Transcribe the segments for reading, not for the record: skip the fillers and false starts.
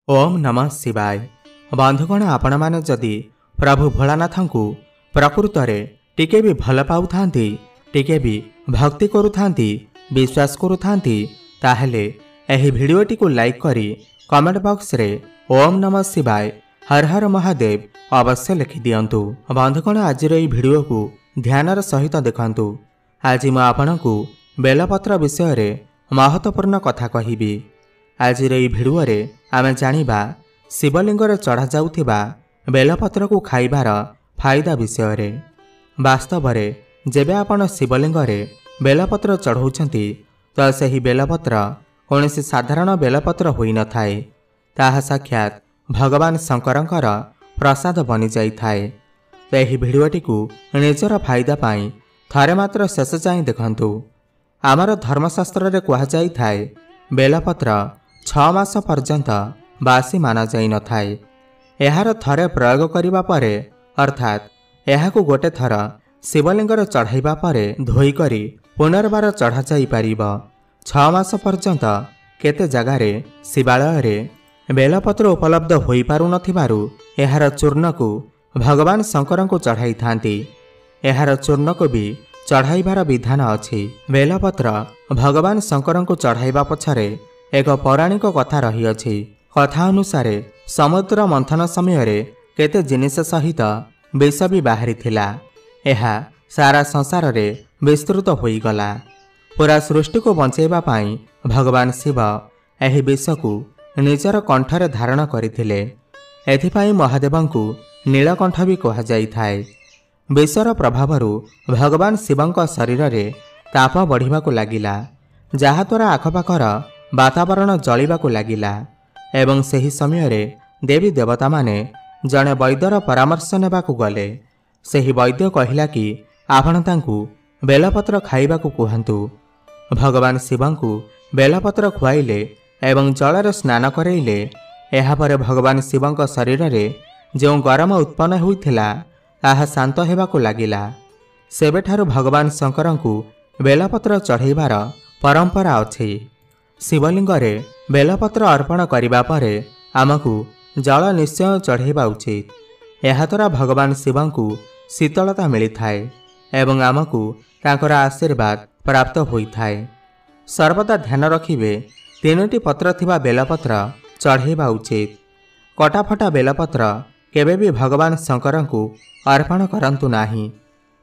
ओम नमः शिवाय। बंधुगण आपण माने जदि प्रभु भोलानाथ को प्रकृत में टिके भी भल पाउथांती, टिके भी भक्ति करुथांती, विश्वास करुथांती, ताहेले एही भिडियोटी को लाइक करी कमेंट बॉक्स रे ओम नमः शिवाय हर हर महादेव अवश्य लिखि दियंतु। बंधुगण आज भिडियो को ध्यानर सहित देखंतु। आज मैं आपनकु बेलपत्र विषय रे महत्वपूर्ण कथा कहिबी। आज भिडियो रे आमे जानिबा शिवलिंग रे चढ़ा जाउथिबा बेलपत्र को खाइबार फायदा विषय रे। वास्तव रे जेबे आपण शिवलिंग रे बेलपत्र चढ़ाउछंती तो सही बेलपत्र कौनसी साधारण बेलपत्र होई न थाए, ताहा साक्षात भगवान शंकरंकर प्रसाद बनी जाई थाए। तो यही भिडियोटी को निजर फायदा पाई थरे मात्र शेष जाए देखंतु। आमर धर्मशास्त्र रे कहा जाई थाए बेलपत्र 6 मास पर्यंत बासी माना जाई न थाए। एहार थरे प्रयोग करिबा परे अर्थात एहाकु गोटे थर शिवलिंग रे चढ़ाइबा परे धोई करी पुनर्बार चढ़ा जाई पारिबो। 6 मास पर्यंत केते जगारे शिवालय रे बेलपत्र उपलब्ध होई पारु नथिबारु एहार चूर्ण को भगवान शंकर को चढ़ाई थांती। एहार चूर्ण को भी चढ़ाइबार विधान अछि। बेलपत्र भगवान शंकर को चढ़ाइबा पछरे एक पौराणिक कथा रही अछि। कथा अनुसार समुद्र मंथन समय रे केते जिनिस सहित विष भी बाहरी थिला। एहा सारा संसार रे विस्तृत होई गला। पूरा सृष्टि को बंचेबा पाई भगवान शिव एही विष को निजर कंठरे धारण करथिले। एथिपाई महादेवंकु नीलकंठ भी कहा जाई थाए। विषर प्रभावरु भगवान शिवंक शरीर रे ताप बढ़िबाकु लागिला, जहा द्वारा आखपाखर वातावरण जलिबाकु लागिला। एवं सही समय रे देवी देवता माने जने वैद्यर परामर्श नेबाकु गले। सही वैद्य कहिला कि आपण तांकु बेलपत्र खाइबाकु कुहंतु। भगवान शिवंकु बेलपत्र खुआइले एवं जलरे स्नान करैले। एहा परे भगवान शिवंक शरीर रे जो गरम उत्पन्न होइथिला ताहा शांत हेबाकु लागिला। सेबेठारु भगवान शंकरंकु बेलपत्र चढ़ाइबार परंपरा अछि। शिवलिंग रे बेलपत्र अर्पण करिबा परे आमकु जल निश्चय चढ़ाइबा उचित। एहा द्वारा भगवान शिवंकु शीतलता मिली थाए एवं आमकु तांकर आशीर्वाद प्राप्त होई थाए। सर्वदा ध्यान रखिबे 3टी पत्र थिबा बेलपत्र चढ़ाइबा उचित। कटाफटा बेलपत्र केबे भी भगवान शंकरंकु अर्पण करंतु नाही।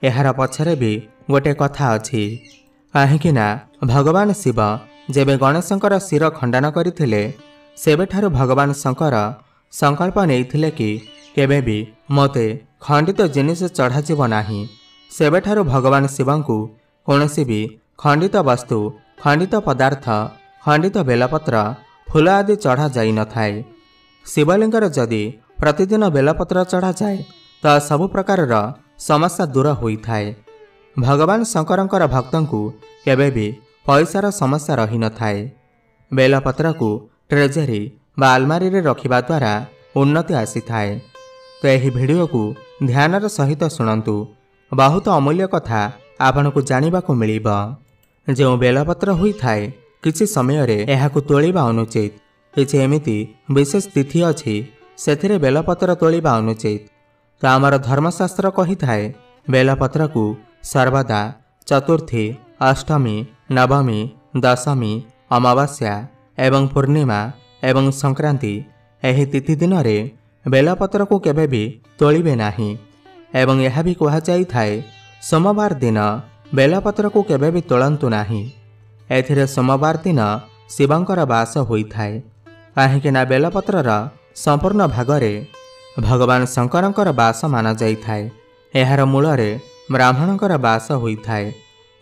एहार पछरे भी गोटे कथा अछि। काहेकि ना भगवान शिव जेबे गणेशंकर शिर खंडन करथिले सेबेठारु भगवान शंकर संकल्प नेइथिले कि केबे भी मते खंडित जिनिस चढ़ा जीव नाही। सेबेठारु भगवान शिवंकु कोनोसी भी खंडित वस्तु, खंडित पदार्थ, खंडित बेलपत्र, फूल आदि चढ़ा जाई न थाए। शिवलिंगर जदि प्रतिदिन बेलपत्र चढ़ा जाए तो सबु प्रकार समस्या दूर होई थाए। भगवान शंकरंकर भक्तंकु केबे भी पैसार समस्या रही न थाए। बेलपत्र को ट्रेजरी बा आलमारी रे रखिबा द्वारा उन्नति आसी थाए। तो यही भिडियो को ध्यानर सहित सुनंतु। बहुत अमूल्य कथा आपन को जानिबा को मिलिबा। जो बेलपत्र होई थाए किछि समय रे एहाकु तोलिबा अनुचित। किछि एमिति विशेष तिथि अछि सेथिरे बेलपत्र तोलिबा अनुचित। तो आमर धर्मशास्त्र कही थाए बेलपत्र को सर्वदा चतुर्थी, अष्टमी, नवमी, दशमी, अमावास्या एवं पूर्णिमा एवं संक्रांति एही तिथि दिन रे बेलपत्र को केबे भी तोलिबे नाही। एवं यह भी कहा जाई थाए सोमवार दिन बेलपत्र को केबे भी तोलंतु नाही। एथिरे सोमवार दिन शिवंकर वास होई थाए। काहेकि ना बेलपत्रर संपूर्ण भागरे भगवान शंकरंकर वास माना जाई थाए। एहार मूलरे ब्राह्मणंकर वास होई थाए।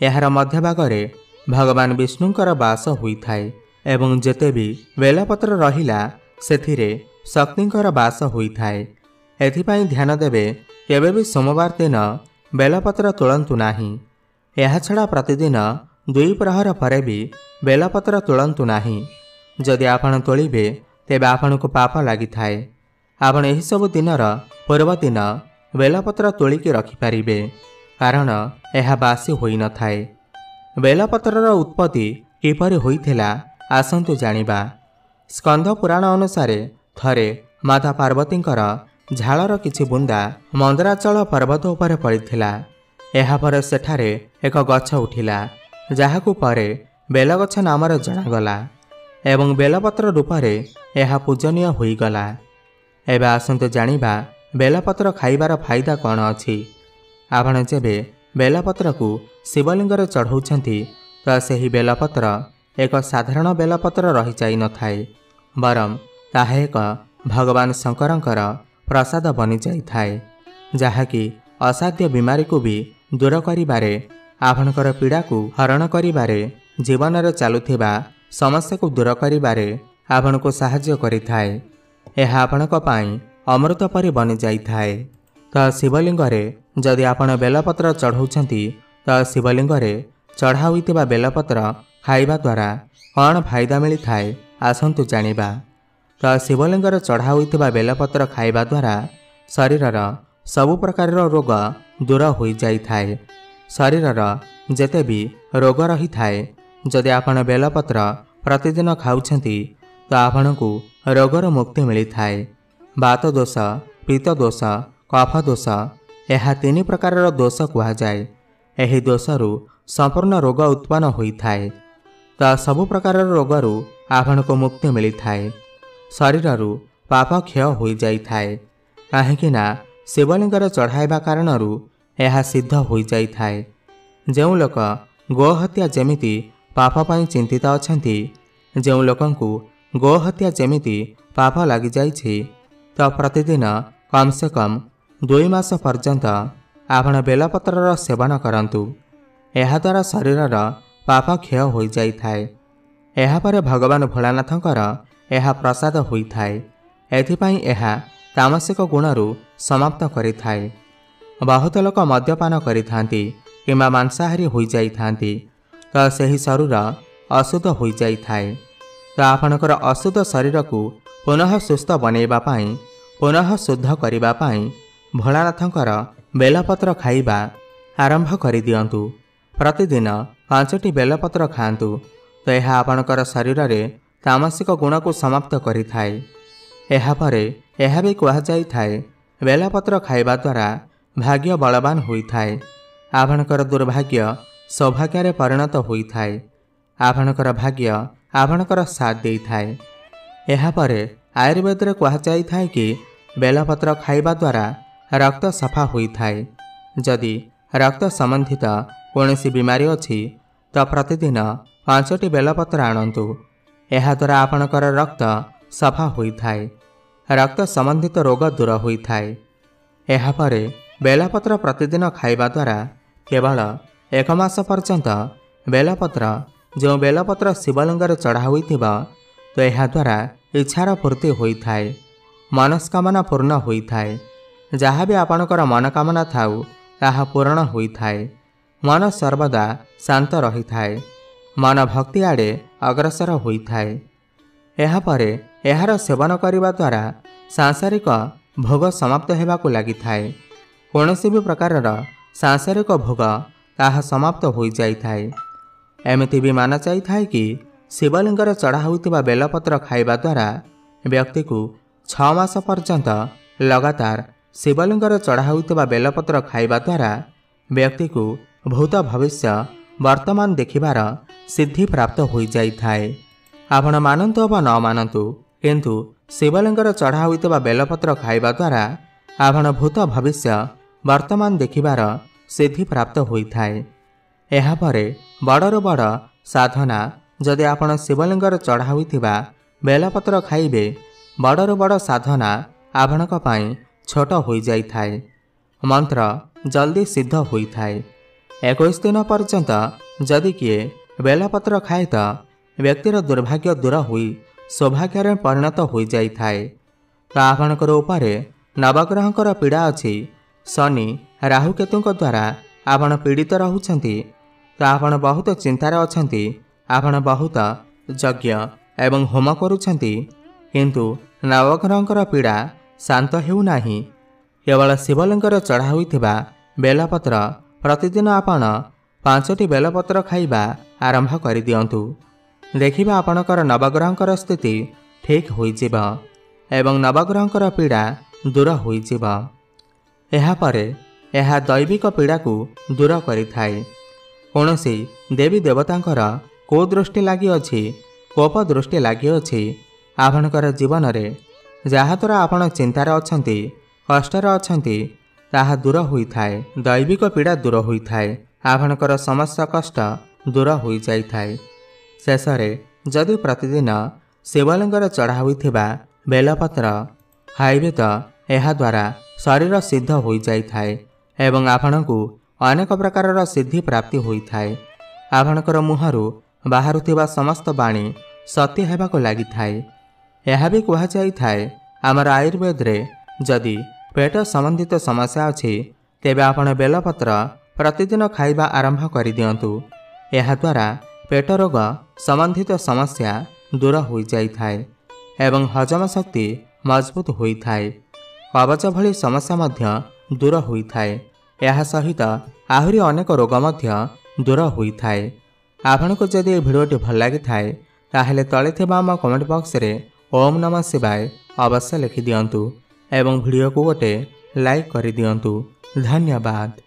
एहार मध्य भागरे भगवान विष्णुंकर वास होई थाए। एवं जेते भी बेलपत्र रहिला सेथिरे शक्तिंकर वास होई थाए। एथिपाई ध्यान देबे केबे भी सोमवार दिन बेलपत्र तोलंतु नाही। एहा छड़ा प्रतिदिन 2 प्रहर परे भी बेलपत्र तोलंतु नाही। जदि आपण तोलिबे तेबे आपण को पाप लागि थाए। आपण एही सब दिनर पूर्व दिन बेलपत्र तोलिकी रखि पारिबे, कारण एहा बासी होई न थाए। बेलपत्रर उत्पत्ति किपरि होइथिला आसंतु जानिबा। स्कंध पुराण अनुसार ଥରେ ମାତା ପାର୍ବତୀଙ୍କର ଝାଳର କିଛି ବୁନ୍ଦା ମନ୍ଦରାଚଳ ପର୍ବତ ଉପରେ ପଡ଼ିଥିଲା। ଏହାପରେ ସେଠାରେ ଏକ ଗଛ ଉଠିଲା, ଯାହାକୁ ପରେ ବେଲଗଛ ନାମରେ ଜଣାଗଲା ଏବଂ ବେଲପତ୍ର ରୂପରେ ଏହା ପୂଜନୀୟ ହୋଇଗଲା। ଏବେ ଆସନ୍ତୁ ଜାଣିବା ବେଲପତ୍ର ଖାଇବାର ଫାଇଦା କ'ଣ ଅଛି। ଆପଣ ଯେବେ ବେଲପତ୍ରକୁ ଶିବଲିଙ୍ଗରେ ଚଢ଼ାଉଛନ୍ତି ତ ସେହି ବେଲପତ୍ର ଏକ ସାଧାରଣ ବେଲପତ୍ର ରହିଯାଇନଥାଏ, ବରଂ ତାହା ଏକ ଭଗବାନ ଶଙ୍କରଙ୍କର ପ୍ରସାଦ ବନିଯାଇଥାଏ, ଯାହାକି ଅସାଧ୍ୟ ବିମାରୀକୁ ବି ଦୂର କରିବାରେ, ଆପଣଙ୍କର ପୀଡ଼ାକୁ ହରଣ କରିବାରେ, ଜୀବନରେ ଚାଲୁଥିବା ସମସ୍ୟାକୁ ଦୂର କରିବାରେ ଆପଣଙ୍କୁ ସାହାଯ୍ୟ କରିଥାଏ। ଏହା ଆପଣଙ୍କ ପାଇଁ ଅମୃତ ପରି ବନିଯାଇଥାଏ। ତ ଶିବଲିଙ୍ଗରେ ଯଦି ଆପଣ ବେଲପତ୍ର ଚଢ଼ାଉଛନ୍ତି ତ ଶିବଲିଙ୍ଗରେ ଚଢ଼ା ହୋଇଥିବା ବେଲପତ୍ର ଖାଇବା ଦ୍ୱାରା କ'ଣ ଫାଇଦା ମିଳିଥାଏ ଆସନ୍ତୁ ଜାଣିବା। ତ ଶିବଲିଙ୍ଗରେ ଚଢ଼ା ହୋଇଥିବା ବେଲପତ୍ର ଖାଇବା ଦ୍ୱାରା ଶରୀରର ସବୁ ପ୍ରକାରର ରୋଗ ଦୂର ହୋଇଯାଇଥାଏ। ଶରୀରର ଯେତେ ବି ରୋଗ ରହିଥାଏ, ଯଦି ଆପଣ ବେଲପତ୍ର ପ୍ରତିଦିନ ଖାଉଛନ୍ତି ତ ଆପଣଙ୍କୁ ରୋଗର ମୁକ୍ତି ମିଳିଥାଏ। ବାତ ଦୋଷ, ପିତ୍ତ ଦୋଷ, କଫ ଦୋଷ, ଏହା 3 ପ୍ରକାରର ଦୋଷ କୁହାଯାଏ। ଏହି ଦୋଷରୁ ସମ୍ପୂର୍ଣ୍ଣ ରୋଗ ଉତ୍ପନ୍ନ ହୋଇଥାଏ। ତ ସବୁ ପ୍ରକାରର ରୋଗରୁ ଆପଣଙ୍କୁ ମୁକ୍ତି ମିଳିଥାଏ। ଶରୀରରୁ ପାପ କ୍ଷୟ ହୋଇଯାଇଥାଏ, କାହିଁକି ନା ଶିବଲିଙ୍ଗରେ ଚଢ଼ାଇବା କାରଣରୁ ଏହା ସିଦ୍ଧ ହୋଇଯାଇଥାଏ। ଯେଉଁ ଲୋକ ଗୋହତ୍ୟା ଯେମିତି ପାପ ପାଇଁ ଚିନ୍ତିତ ଅଛନ୍ତି, ଯେଉଁ ଲୋକଙ୍କୁ ଗୋହତ୍ୟା ଯେମିତି ପାପ ଲାଗିଯାଇଛି, ତ ପ୍ରତିଦିନ କମ୍ ସେ କମ୍ 2 ମାସ ପର୍ଯ୍ୟନ୍ତ ଆପଣ ବେଲପତ୍ରର ସେବନ କରନ୍ତୁ। ଏହାଦ୍ୱାରା ଶରୀରର ପାପ କ୍ଷୟ ହୋଇଯାଇଥାଏ। ଏହାପରେ ଭଗବାନ ଭୋଳାନାଥଙ୍କର ଏହା ପ୍ରସାଦ ହୋଇଥାଏ। ଏଥିପାଇଁ ଏହା ତାମସିକ ଗୁଣରୁ ସମାପ୍ତ କରିଥାଏ। ବହୁତ ଲୋକ ମଦ୍ୟପାନ କରିଥାନ୍ତି କିମ୍ବା ମାଂସାହାରୀ ହୋଇଯାଇଥାନ୍ତି, ତ ସେହି ଶରୀର ଅଶୁଦ୍ଧ ହୋଇଯାଇଥାଏ। ତ ଆପଣଙ୍କର ଅଶୁଦ୍ଧ ଶରୀରକୁ ପୁନଃ ସୁସ୍ଥ ବନେଇବା ପାଇଁ, ପୁନଃ ଶୁଦ୍ଧ କରିବା ପାଇଁ ଭୋଳାନାଥଙ୍କର ବେଲପତ୍ର ଖାଇବା ଆରମ୍ଭ କରିଦିଅନ୍ତୁ। ପ୍ରତିଦିନ 5ଟି ବେଲପତ୍ର ଖାଆନ୍ତୁ, ତ ଏହା ଆପଣଙ୍କର ଶରୀରରେ ତାମସିକ ଗୁଣକୁ ସମାପ୍ତ କରିଥାଏ। ଏହାପରେ ଏହା ବି କୁହାଯାଇଥାଏ, ବେଲପତ୍ର ଖାଇବା ଦ୍ୱାରା ଭାଗ୍ୟ ବଳବାନ ହୋଇଥାଏ। ଆପଣଙ୍କର ଦୁର୍ଭାଗ୍ୟ ସୌଭାଗ୍ୟରେ ପରିଣତ ହୋଇଥାଏ। ଆପଣଙ୍କର ଭାଗ୍ୟ ଆପଣଙ୍କର ସାଥ ଦେଇଥାଏ। ଏହାପରେ ଆୟୁର୍ବେଦରେ କୁହାଯାଇଥାଏ କି ବେଲପତ୍ର ଖାଇବା ଦ୍ୱାରା ରକ୍ତ ସଫା ହୋଇଥାଏ। ଯଦି ରକ୍ତ ସମ୍ବନ୍ଧିତ କୌଣସି ବିମାରୀ ଅଛି ତ ପ୍ରତିଦିନ 5ଟି ବେଲପତ୍ର ଆଣନ୍ତୁ। ଏହାଦ୍ୱାରା ଆପଣଙ୍କର ରକ୍ତ ସଫା ହୋଇଥାଏ। ରକ୍ତ ସମ୍ବନ୍ଧିତ ରୋଗ ଦୂର ହୋଇଥାଏ। ଏହାପରେ ବେଲପତ୍ର ପ୍ରତିଦିନ ଖାଇବା ଦ୍ୱାରା କେବଳ 1 ମାସ ପର୍ଯ୍ୟନ୍ତ ବେଲପତ୍ର, ଯେଉଁ ବେଲପତ୍ର ଶିବଲିଙ୍ଗରେ ଚଢ଼ା ହୋଇଥିବ, ତ ଏହାଦ୍ୱାରା ଇଚ୍ଛାର ପୂର୍ତ୍ତି ହୋଇଥାଏ, ମନସ୍କାମନା ପୂର୍ଣ୍ଣ ହୋଇଥାଏ। ଯାହା ବି ଆପଣଙ୍କର ମନକାମନା ଥାଉ ତାହା ପୂରଣ ହୋଇଥାଏ। ମନ ସର୍ବଦା ଶାନ୍ତ ରହିଥାଏ। ମନ ଭକ୍ତି ଆଡ଼େ ଅଗ୍ରସର ହୋଇଥାଏ। ଏହାପରେ ଏହାର ସେବନ କରିବା ଦ୍ୱାରା ସାଂସାରିକ ଭୋଗ ସମାପ୍ତ ହେବାକୁ ଲାଗିଥାଏ। କୌଣସି ବି ପ୍ରକାରର ସାଂସାରିକ ଭୋଗ ତାହା ସମାପ୍ତ ହୋଇଯାଇଥାଏ। ଏମିତି ବି ମାନାଯାଇଥାଏ କି ଶିବଲିଙ୍ଗରେ ଚଢ଼ା ହୋଇଥିବା ବେଲପତ୍ର ଖାଇବା ଦ୍ୱାରା ବ୍ୟକ୍ତିକୁ 6 ମାସ ପର୍ଯ୍ୟନ୍ତ ଲଗାତାର ଶିବଲିଙ୍ଗରେ ଚଢ଼ା ହୋଇଥିବା ବେଲପତ୍ର ଖାଇବା ଦ୍ୱାରା ବ୍ୟକ୍ତିକୁ ଭୂତ ଭବିଷ୍ୟ ବର୍ତ୍ତମାନ ଦେଖିବାର ସିଦ୍ଧି ପ୍ରାପ୍ତ ହୋଇଯାଇଥାଏ। ଆପଣ ମାନନ୍ତୁ ବା ନ ମାନନ୍ତୁ, କିନ୍ତୁ ଶିବଲିଙ୍ଗରେ ଚଢ଼ା ହୋଇଥିବା ବେଲପତ୍ର ଖାଇବା ଦ୍ୱାରା ଆପଣ ଭୂତ ଭବିଷ୍ୟ ବର୍ତ୍ତମାନ ଦେଖିବାର ସିଦ୍ଧି ପ୍ରାପ୍ତ ହୋଇଥାଏ। ଏହାପରେ ବଡ଼ରୁ ବଡ଼ ସାଧନା ଯଦି ଆପଣ ଶିବଲିଙ୍ଗରେ ଚଢ଼ା ହୋଇଥିବା ବେଲପତ୍ର ଖାଇବେ, ବଡ଼ରୁ ବଡ଼ ସାଧନା ଆପଣଙ୍କ ପାଇଁ ଛୋଟ ହୋଇଯାଇଥାଏ। ମନ୍ତ୍ର ଜଲ୍ଦି ସିଦ୍ଧ ହୋଇଥାଏ। 21 ଦିନ ପର୍ଯ୍ୟନ୍ତ ଯଦି କିଏ ବେଲପତ୍ର ଖାଏ ତ ବ୍ୟକ୍ତିର ଦୁର୍ଭାଗ୍ୟ ଦୂର ହୋଇ ସୌଭାଗ୍ୟରେ ପରିଣତ ହୋଇଯାଇଥାଏ। ତ ଆପଣଙ୍କର ଉପରେ ନବଗ୍ରହଙ୍କର ପୀଡ଼ା ଅଛି, ଶନି ରାହୁ କେତୁଙ୍କ ଦ୍ୱାରା ଆପଣ ପୀଡ଼ିତ ରହୁଛନ୍ତି, ତ ଆପଣ ବହୁତ ଚିନ୍ତାରେ ଅଛନ୍ତି। ଆପଣ ବହୁତ ଯଜ୍ଞ ଏବଂ ହୋମ କରୁଛନ୍ତି, କିନ୍ତୁ ନବଗ୍ରହଙ୍କର ପୀଡ଼ା ଶାନ୍ତ ହେଉନାହିଁ। କେବଳ ଶିବଲିଙ୍ଗରେ ଚଢ଼ା ହୋଇଥିବା ବେଲପତ୍ର ପ୍ରତିଦିନ ଆପଣ 5ଟି ବେଲପତ୍ର ଖାଇବା ଆରମ୍ଭ କରିଦିଅନ୍ତୁ। ଦେଖିବା ଆପଣଙ୍କର ନବଗ୍ରହଙ୍କର ସ୍ଥିତି ଠିକ୍ ହୋଇଯିବ। एवं नवग्रहंकर पीड़ा दूर होइजिब। एहापरे एहा दैविक पीड़ा को दूर करिथाए। कौनसी देवी देवतांकर को दृष्टि लगी अछि, कोप दृष्टि लगी अछि आपणकर जीवन रे, जहाद्वारा आपण चिंतार अछंती, कष्टर अछंती, ताहा दूर होइथाए। दैविक पीड़ा दूर होइथाए, आपणकर समस्त कष्ट दूर होई जाइथाए। शेषरे जदि प्रतिदिन शिवलिंगर चढ़ा होइथिबा बेलपत्र खाइबे तो एहा द्वारा शरीर सिद्ध होई जाइथाए एवं आपणकु अनेक प्रकारर सिद्धि प्राप्ति होइथाए। आपणकर मुहरु बाहरुथिबा समस्त बाणी सत्य हेबाको लागिथाए। यह भी कहा जाइथाए आमर आयुर्वेद रे जदि पेट संबंधित समस्या अछि तेबे आपण बेलपत्र प्रतिदिन खाइबा आरंभ करि दियंतु। एहा द्वारा पेट रोग संबंधित समस्या दूर होई जाइथाए एवं हजम शक्ति मजबूत होइथाए। कवच भली समस्या मध्य दूर होइथाए। एहा सहित आहुरी अनेक रोग मध्य दूर होइथाए। आपनको जदि ए भिडियोटी भल लागिथाए ताहेले तळे थिबा आम कमेंट बॉक्स रे ओम नमः शिवाय अवश्य लिखि दियंतु एवं भिडियो को गोटे लाइक करि दियंतु। धन्यवाद।